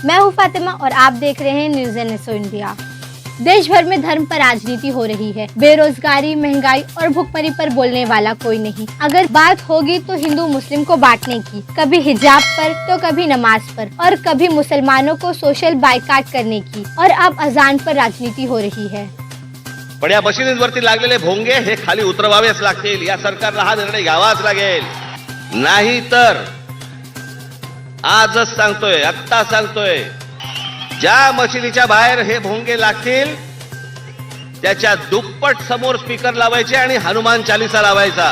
मैं हूँ फातिमा और आप देख रहे हैं न्यूज़ NSO इंडिया। देश भर में धर्म पर राजनीति हो रही है। बेरोजगारी, महंगाई और भुखमरी पर बोलने वाला कोई नहीं। अगर बात होगी तो हिंदू मुस्लिम को बांटने की, कभी हिजाब पर तो कभी नमाज पर और कभी मुसलमानों को सोशल बायकॉट करने की, और अब अजान पर राजनीति हो रही है। पण या मशिदींवरती लागलेले भोंगे हे खाली उतरवावेच लागतील। या सरकारला हा निर्णय घ्यावाच लागेल, नाही तर आजच सांगतोय, आत्ता सांगतोय, ज्या मशिदीच्या बाहेर हे भोंगे लागतील त्याच्या दुप्पट समोर स्पीकर लावायचे आणि हनुमान चालीसा लावायचा।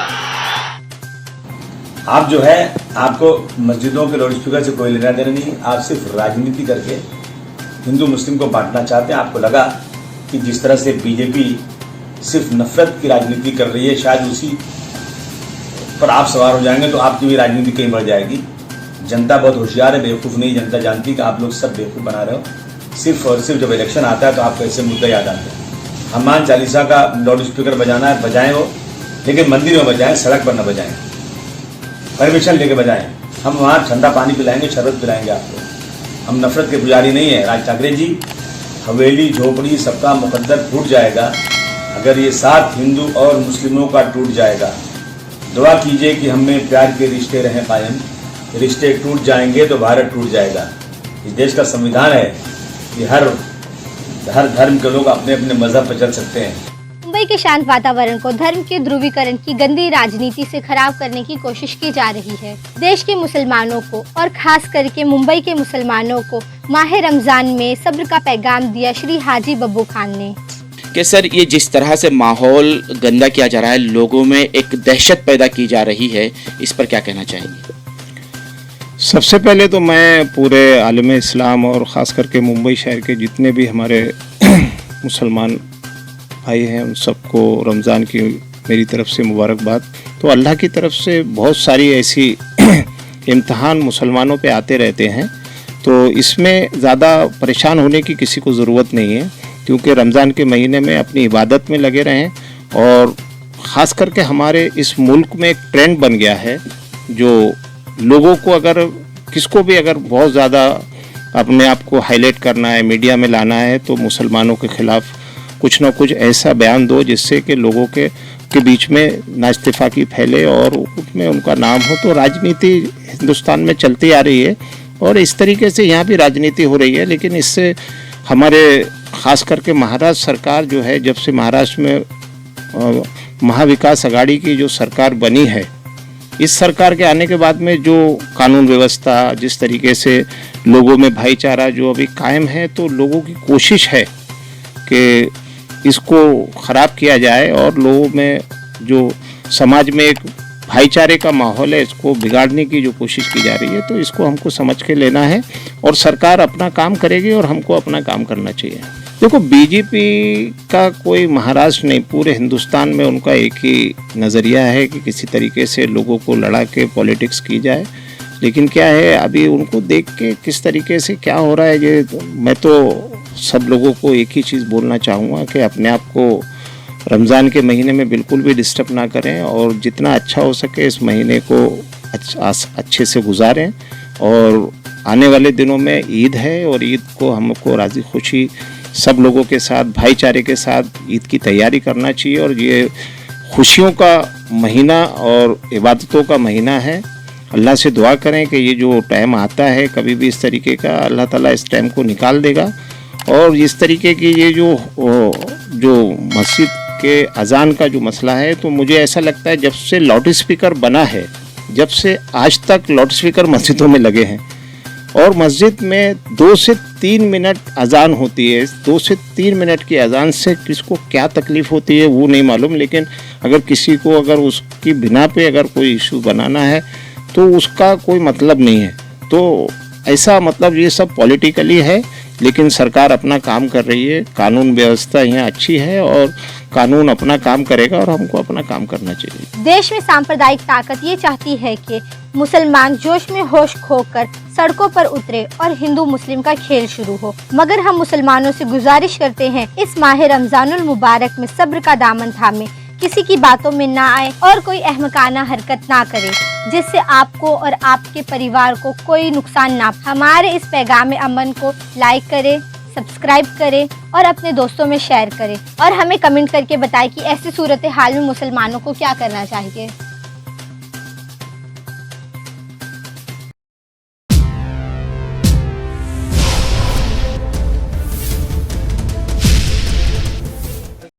आप जो है, आपको मस्जिदों के लाउड स्पीकर से कोई लेना देना नहीं। आप सिर्फ राजनीति करके हिंदू मुस्लिम को बांटना चाहते हैं। आपको लगा कि जिस तरह से बीजेपी सिर्फ नफरत की राजनीति कर रही है, शायद उसी पर आप सवार हो जाएंगे तो आपकी भी राजनीति कहीं बढ़ जाएगी। जनता बहुत होशियार है, बेवकूफ़ नहीं। जनता जानती कि आप लोग सब बेवकूफ़ बना रहे हो। सिर्फ और सिर्फ जब इलेक्शन आता है तो आपको ऐसे मुद्दे याद आते हैं। हनुमान चालीसा का लाउड स्पीकर बजाना है, बजाएं वो, लेकिन मंदिर में बजाएं, सड़क पर न बजाएं, परमिशन लेके बजाएं। हम वहाँ ठंडा पानी पिलाएंगे, शरबत पिलाएंगे आपको। हम नफरत के पुजारी नहीं है। राज ठाकरे जी, हवेली झोपड़ी सबका मुकद्दर टूट जाएगा अगर ये साथ हिंदू और मुस्लिमों का टूट जाएगा। दुआ कीजिए कि हमें प्यार के रिश्ते रहें कायम। रिश्ते टूट जाएंगे तो भारत टूट जाएगा। इस देश का संविधान है कि हर धर्म के लोग अपने अपने मजहब पर चल सकते हैं। मुंबई के शांत वातावरण को धर्म के ध्रुवीकरण की गंदी राजनीति से खराब करने की कोशिश की जा रही है। देश के मुसलमानों को और खास करके मुंबई के मुसलमानों को माह रमजान में सब्र का पैगाम दिया श्री हाजी बब्बू खान ने। कि सर, ये जिस तरह से माहौल गंदा किया जा रहा है, लोगों में एक दहशत पैदा की जा रही है, इस पर क्या कहना चाहेंगे? सबसे पहले तो मैं पूरे आलम इस्लाम और ख़ास करके मुंबई शहर के जितने भी हमारे मुसलमान भाई हैं उन सबको रमज़ान की मेरी तरफ से मुबारकबाद। तो अल्लाह की तरफ से बहुत सारी ऐसी इम्तहान मुसलमानों पे आते रहते हैं, तो इसमें ज़्यादा परेशान होने की किसी को ज़रूरत नहीं है, क्योंकि रमज़ान के महीने में अपनी इबादत में लगे रहें। और ख़ास करके हमारे इस मुल्क में एक ट्रेंड बन गया है, जो लोगों को अगर किसको भी अगर बहुत ज़्यादा अपने आप को हाईलाइट करना है, मीडिया में लाना है, तो मुसलमानों के ख़िलाफ़ कुछ ना कुछ ऐसा बयान दो जिससे कि लोगों के बीच में नाइस्तिफ़ाकी फैले और उसमें उनका नाम हो। तो राजनीति हिंदुस्तान में चलती आ रही है और इस तरीके से यहाँ भी राजनीति हो रही है, लेकिन इससे हमारे ख़ास करके महाराष्ट्र सरकार जो है, जब से महाराष्ट्र में महाविकास अघाड़ी की जो सरकार बनी है, इस सरकार के आने के बाद में जो कानून व्यवस्था, जिस तरीके से लोगों में भाईचारा जो अभी कायम है, तो लोगों की कोशिश है कि इसको ख़राब किया जाए और लोगों में जो समाज में एक भाईचारे का माहौल है, इसको बिगाड़ने की जो कोशिश की जा रही है, तो इसको हमको समझ के लेना है और सरकार अपना काम करेगी और हमको अपना काम करना चाहिए। देखो, बीजेपी का कोई महाराष्ट्र नहीं, पूरे हिंदुस्तान में उनका एक ही नज़रिया है कि किसी तरीके से लोगों को लड़ा के पॉलिटिक्स की जाए। लेकिन क्या है, अभी उनको देख के किस तरीके से क्या हो रहा है, ये मैं तो सब लोगों को एक ही चीज़ बोलना चाहूँगा कि अपने आप को रमज़ान के महीने में बिल्कुल भी डिस्टर्ब ना करें और जितना अच्छा हो सके इस महीने को अच्छे से गुजारें। और आने वाले दिनों में ईद है और ईद को हमको राज़ी खुशी सब लोगों के साथ, भाईचारे के साथ ईद की तैयारी करना चाहिए। और ये खुशियों का महीना और इबादतों का महीना है। अल्लाह से दुआ करें कि ये जो टाइम आता है कभी भी इस तरीके का, अल्लाह ताला इस टाइम को निकाल देगा। और इस तरीके की ये जो मस्जिद के अजान का जो मसला है, तो मुझे ऐसा लगता है जब से लाउड स्पीकर बना है, जब से आज तक लाउड स्पीकर मस्जिदों में लगे हैं और मस्जिद में 2 से 3 मिनट अजान होती है। 2 से 3 मिनट की अजान से किसको क्या तकलीफ़ होती है वो नहीं मालूम, लेकिन अगर किसी को अगर उसकी बिना पे अगर कोई इशू बनाना है तो उसका कोई मतलब नहीं है। तो ऐसा मतलब ये सब पॉलिटिकली है, लेकिन सरकार अपना काम कर रही है। कानून व्यवस्था यहाँ अच्छी है और कानून अपना काम करेगा और हमको अपना काम करना चाहिए। देश में सांप्रदायिक ताकत ये चाहती है कि मुसलमान जोश में होश खोकर सड़कों पर उतरे और हिंदू मुस्लिम का खेल शुरू हो। मगर हम मुसलमानों से गुजारिश करते हैं, इस माह रमजानुल मुबारक में सब्र का दामन थामे, किसी की बातों में ना आए और कोई अहमकाना हरकत ना करे जिससे आपको और आपके परिवार को कोई नुकसान ना। हमारे इस पैगाम अमन को लाइक करें, सब्सक्राइब करें और अपने दोस्तों में शेयर करें और हमें कमेंट करके बताएं कि ऐसी सूरत हाल में मुसलमानों को क्या करना चाहिए।